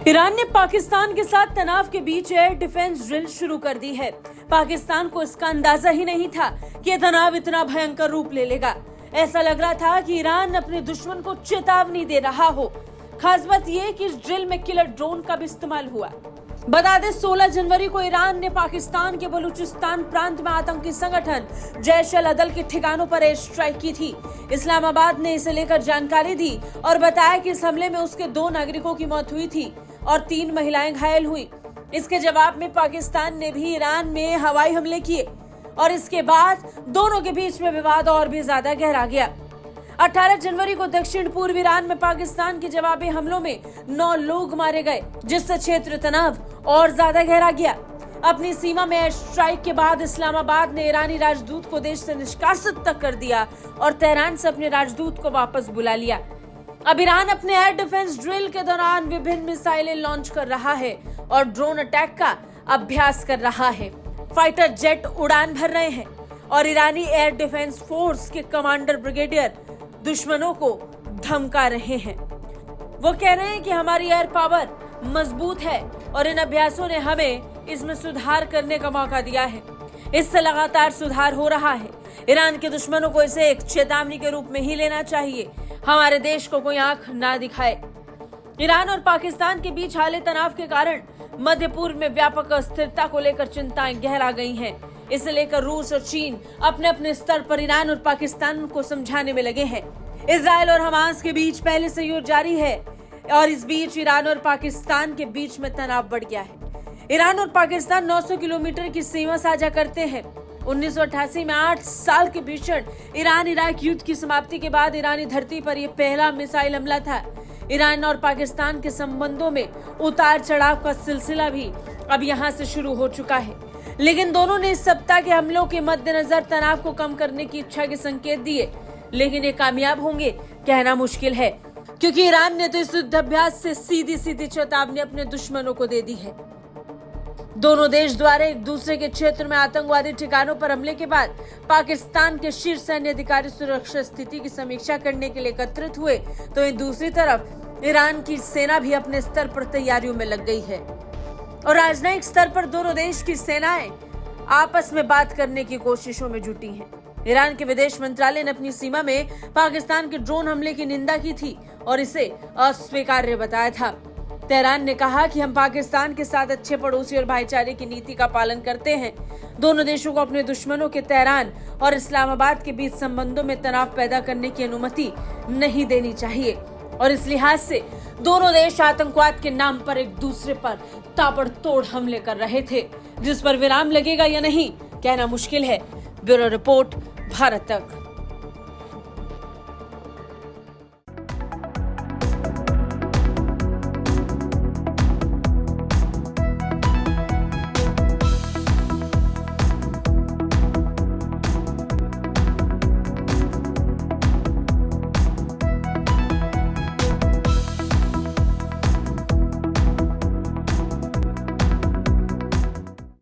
Iran ने पाकिस्तान के साथ तनाव के बीच एयर डिफेंस ड्रिल शुरू कर दी है। पाकिस्तान को इसका अंदाजा ही नहीं था कि यह तनाव इतना भयंकर रूप ले लेगा। ऐसा लग रहा था कि ईरान अपने दुश्मन को चेतावनी दे रहा हो। खास बात यह कि इस ड्रिल में किलर ड्रोन का भी इस्तेमाल हुआ। बता दें 16 जनवरी को ईरान ने पाकिस्तान के बलूचिस्तान प्रांत में आतंकी संगठन जैश अल अदल के ठिकानों पर एयर स्ट्राइक की थी। इस्लामाबाद ने इसे लेकर जानकारी दी और बताया कि इस हमले में उसके 2 नागरिकों की मौत हुई थी और 3 महिलाएं घायल हुई। इसके जवाब में पाकिस्तान ने भी ईरान में हवाई हमले किए और इसके बाद दोनों के बीच में विवाद और भी ज्यादा गहरा गया। 18 जनवरी को दक्षिण पूर्व ईरान में पाकिस्तान के जवाबी हमलों में 9 लोग मारे गए, जिससे क्षेत्र तनाव और ज्यादा गहरा गया। अपनी सीमा में एयर स्ट्राइक के बाद इस्लामाबाद ने ईरानी राजदूत को देश से निष्कासित तक कर दिया और तेहरान से अपने राजदूत को वापस बुला लिया। अब ईरान अपने एयर डिफेंस ड्रिल के दौरान विभिन्न मिसाइलें लॉन्च कर रहा है और ड्रोन अटैक का अभ्यास कर रहा है। फाइटर जेट उड़ान भर रहे हैं और ईरानी एयर डिफेंस फोर्स के कमांडर ब्रिगेडियर दुश्मनों को धमका रहे हैं। वो कह रहे हैं कि हमारी एयर पावर मजबूत है और इन अभ्यासों ने हमें इसमें सुधार करने का मौका दिया है। इससे लगातार सुधार हो रहा है। ईरान के दुश्मनों को इसे एक चेतावनी के रूप में ही लेना चाहिए। हमारे देश को कोई आंख ना दिखाए। ईरान और पाकिस्तान के बीच हाले तनाव के कारण मध्य पूर्व में व्यापक अस्थिरता को लेकर चिंताएं गहरा गई हैं। इसे लेकर रूस और चीन अपने अपने स्तर पर ईरान और पाकिस्तान को समझाने में लगे हैं। इजराइल और हमास के बीच पहले से युद्ध जारी है और इस बीच ईरान और पाकिस्तान के बीच में तनाव बढ़ गया है। ईरान और पाकिस्तान 900 किलोमीटर की सीमा साझा करते हैं। 1988 में 8 साल के भीषण ईरान इराक युद्ध की समाप्ति के बाद ईरानी धरती पर यह पहला मिसाइल हमला था। ईरान और पाकिस्तान के संबंधों में उतार चढ़ाव का सिलसिला भी अब यहां से शुरू हो चुका है, लेकिन दोनों ने इस सप्ताह के हमलों के मद्देनजर तनाव को कम करने की इच्छा के संकेत दिए। लेकिन ये कामयाब होंगे कहना मुश्किल है, क्योंकि ईरान ने तो इस युद्धाभ्यास से सीधी सीधी चेतावनी अपने दुश्मनों को दे दी है। दोनों देश द्वारा एक दूसरे के क्षेत्र में आतंकवादी ठिकानों पर हमले के बाद पाकिस्तान के शीर्ष सैन्य अधिकारी सुरक्षा स्थिति की समीक्षा करने के लिए एकत्रित हुए, तो वहीं दूसरी तरफ ईरान की सेना भी अपने स्तर पर तैयारियों में लग गई है और राजनयिक स्तर पर दोनों देश की सेनाएं आपस में बात करने की कोशिशों में जुटी हैं। ईरान के विदेश मंत्रालय ने अपनी सीमा में पाकिस्तान के ड्रोन हमले की निंदा की थी और इसे अस्वीकार्य बताया था। तेहरान ने कहा कि हम पाकिस्तान के साथ अच्छे पड़ोसी और भाईचारे की नीति का पालन करते हैं। दोनों देशों को अपने दुश्मनों के तेहरान और इस्लामाबाद के बीच संबंधों में तनाव पैदा करने की अनुमति नहीं देनी चाहिए और इस लिहाज से दोनों देश आतंकवाद के नाम पर एक दूसरे पर ताबड़तोड़ हमले कर रहे थे, जिस पर विराम लगेगा या नहीं कहना मुश्किल है। ब्यूरो रिपोर्ट, भारत तक।